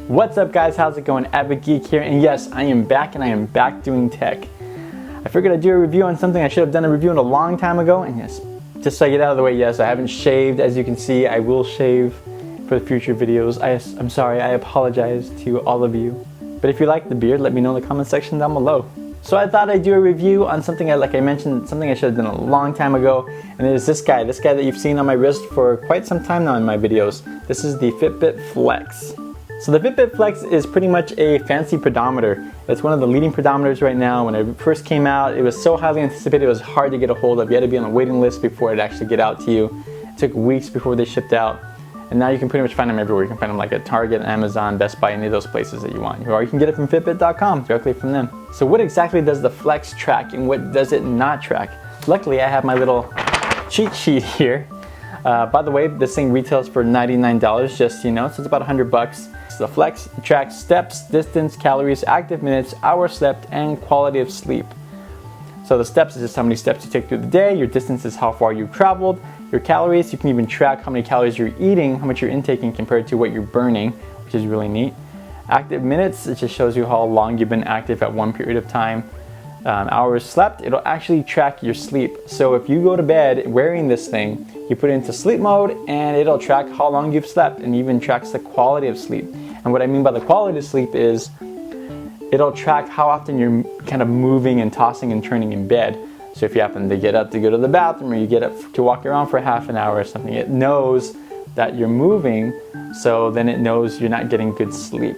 What's up guys, how's it going? AviddGeek here, and yes, I am back, and I am back doing tech. I figured I'd do a review on something I should have done a review on a long time ago, and yes, just so I get out of the way, yes, I haven't shaved. As you can see, I will shave for the future videos. I'm sorry, I apologize to all of you. But if you like the beard, let me know in the comment section down below. So I thought I'd do a review on something, like I mentioned, something I should have done a long time ago, and it is this guy that you've seen on my wrist for quite some time now in my videos. This is the Fitbit Flex. So the Fitbit Flex is pretty much a fancy pedometer. It's one of the leading pedometers right now. When it first came out, it was so highly anticipated, it was hard to get a hold of. You had to be on a waiting list before it actually get out to you. It took weeks before they shipped out. And now you can pretty much find them everywhere. You can find them like at Target, Amazon, Best Buy, any of those places that you want. Or you can get it from Fitbit.com, directly from them. So what exactly does the Flex track and what does it not track? Luckily, I have my little cheat sheet here. By the way, this thing retails for $99, just so you know, so it's about 100 bucks. So the Flex tracks steps, distance, calories, active minutes, hours slept, and quality of sleep. So the steps is just how many steps you take through the day. Your distance is how far you've traveled. Your calories, you can even track how many calories you're eating, how much you're intaking compared to what you're burning, which is really neat. Active minutes, it just shows you how long you've been active at one period of time. Hours slept, it'll actually track your sleep. So if you go to bed wearing this thing, you put it into sleep mode and it'll track how long you've slept, and even tracks the quality of sleep. And what I mean by the quality of sleep is it'll track how often you're kind of moving and tossing and turning in bed. So if you happen to get up to go to the bathroom, or you get up to walk around for half an hour or something, it knows that you're moving, so then it knows you're not getting good sleep.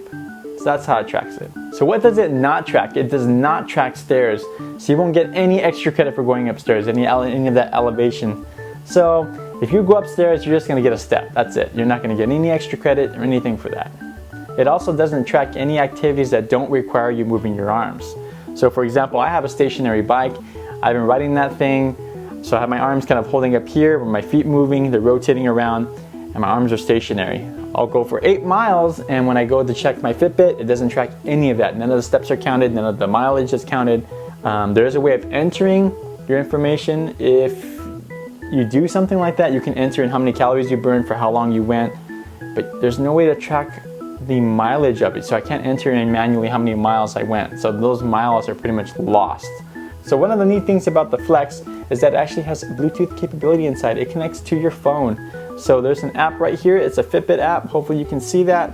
So that's how it tracks it. So what does it not track? It does not track stairs. So you won't get any extra credit for going upstairs, any of that elevation. So if you go upstairs, you're just gonna get a step, that's it. You're not gonna get any extra credit or anything for that. It also doesn't track any activities that don't require you moving your arms. So for example, I have a stationary bike. I've been riding that thing, so I have my arms kind of holding up here, with my feet moving, they're rotating around, and my arms are stationary. I'll go for 8 miles, and when I go to check my Fitbit, it doesn't track any of that. None of the steps are counted, none of the mileage is counted. There is a way of entering your information. If you do something like that, you can enter in how many calories you burned for how long you went, but there's no way to track the mileage of it, so I can't enter in manually how many miles I went. So those miles are pretty much lost. So one of the neat things about the Flex is that it actually has Bluetooth capability inside. It connects to your phone. So there's an app right here. It's a Fitbit app. Hopefully you can see that.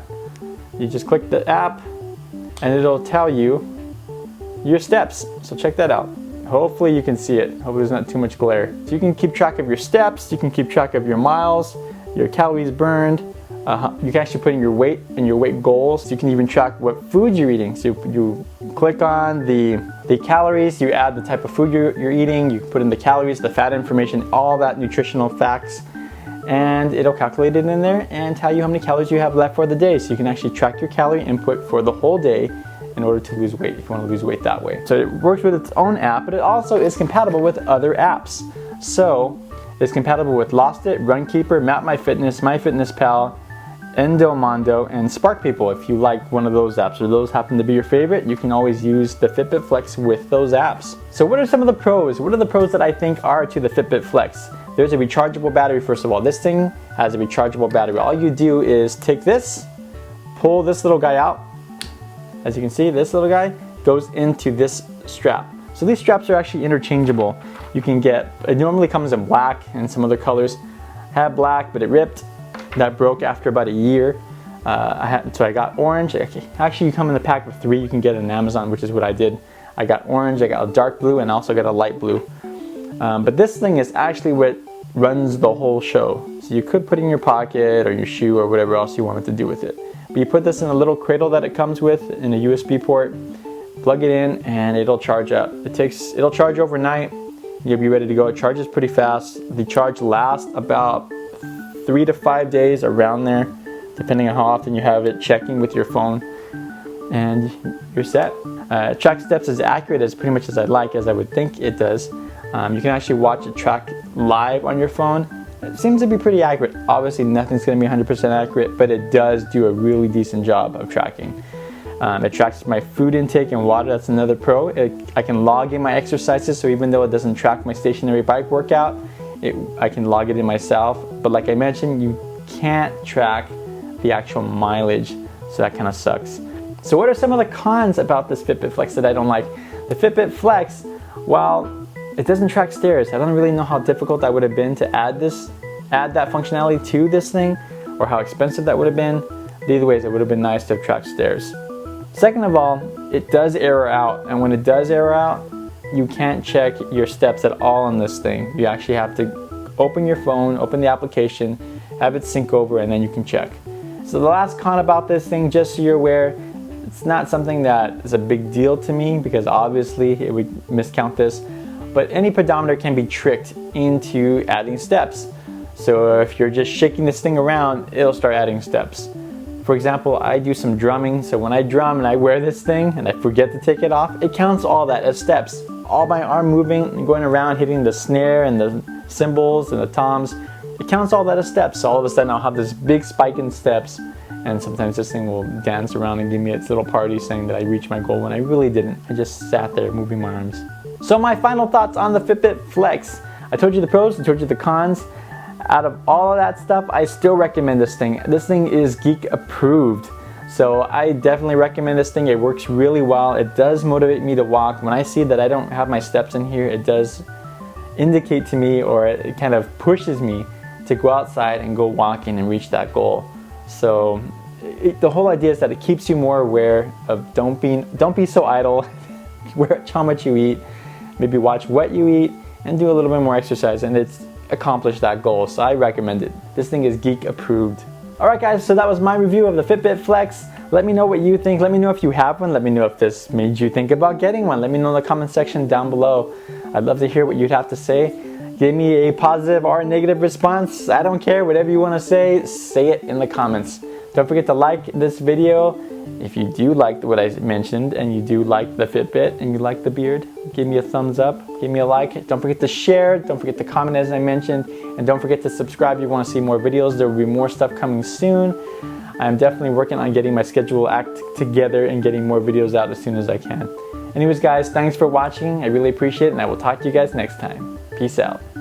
You just click the app and it'll tell you your steps. So check that out. Hopefully you can see it. Hopefully there's not too much glare. So you can keep track of your steps. You can keep track of your miles, your calories burned. You can actually put in your weight and your weight goals. You can even track what food you're eating. So you click on the calories, you add the type of food you're eating, you put in the calories, the fat information, all that nutritional facts, and it'll calculate it in there and tell you how many calories you have left for the day. So you can actually track your calorie input for the whole day in order to lose weight, if you want to lose weight that way. So it works with its own app, but it also is compatible with other apps. So it's compatible with Lost It, Runkeeper, MapMyFitness, MyFitnessPal, Endomondo, and Spark People. If you like one of those apps, or those happen to be your favorite, you can always use the Fitbit Flex with those apps. So what are some of the pros? What are the pros that I think are to the Fitbit Flex? There's a rechargeable battery, first of all. This thing has a rechargeable battery. All you do is take this, pull this little guy out. As you can see, this little guy goes into this strap. So these straps are actually interchangeable. You can get, it normally comes in black and some other colors. I had black, but it ripped. That broke after about a year. So I got orange. Actually, you come in the pack with 3. You can get it on Amazon, which is what I did. I got orange, I got a dark blue, and also got a light blue. But this thing is actually what runs the whole show. So you could put it in your pocket or your shoe or whatever else you wanted to do with it. But you put this in a little cradle that it comes with in a USB port, plug it in, and it'll charge up. It'll charge overnight. You'll be ready to go. It charges pretty fast. The charge lasts about 3 to 5 days, around there, depending on how often you have it checking with your phone, and you're set. Track steps as accurate as pretty much as I would think it does. You can actually watch it track live on your phone. It seems to be pretty accurate. Obviously nothing's going to be 100% accurate, but it does do a really decent job of tracking. It tracks my food intake and water. That's another pro. I can log in my exercises, so even though it doesn't track my stationary bike workout, I can log it in myself. But like I mentioned, you can't track the actual mileage. So that kind of sucks. So what are some of the cons about this Fitbit Flex that I don't like? The Fitbit Flex, while it doesn't track stairs, I don't really know how difficult that would have been to add that functionality to this thing, or how expensive that would have been. Either ways, it would have been nice to have tracked stairs. Second of all, it does error out, and when it does error out, you can't check your steps at all on this thing. You actually have to open your phone, open the application, have it sync over, and then you can check. So the last con about this thing, just so you're aware, it's not something that is a big deal to me, because obviously it would miscount this, but any pedometer can be tricked into adding steps. So if you're just shaking this thing around, it'll start adding steps. For example, I do some drumming, so when I drum and I wear this thing and I forget to take it off, it counts all that as steps. All my arm moving and going around, hitting the snare and the cymbals and the toms, it counts all that as steps. So all of a sudden I'll have this big spike in steps, and sometimes this thing will dance around and give me its little party saying that I reached my goal when I really didn't. I just sat there moving my arms. So my final thoughts on the Fitbit Flex. I told you the pros, I told you the cons. Out of all of that stuff, I still recommend this thing. This thing is geek approved. So I definitely recommend this thing. It works really well. It does motivate me to walk. When I see that I don't have my steps in here, it does indicate to me, or it kind of pushes me to go outside and go walking and reach that goal. So the whole idea is that it keeps you more aware of don't be so idle. Watch how much you eat, maybe watch what you eat, and do a little bit more exercise, and it's accomplished that goal. So I recommend it. This thing is geek approved. Alright guys, so that was my review of the Fitbit Flex. Let me know what you think. Let me know if you have one. Let me know if this made you think about getting one. Let me know in the comment section down below. I'd love to hear what you'd have to say. Give me a positive or a negative response. I don't care. Whatever you want to say it in the comments. Don't forget to like this video. If you do like what I mentioned, and you do like the Fitbit, and you like the beard, give me a thumbs up, give me a like. Don't forget to share, don't forget to comment as I mentioned, and don't forget to subscribe if you want to see more videos. There will be more stuff coming soon. I'm definitely working on getting my schedule act together and getting more videos out as soon as I can. Anyways guys, thanks for watching. I really appreciate it, and I will talk to you guys next time. Peace out.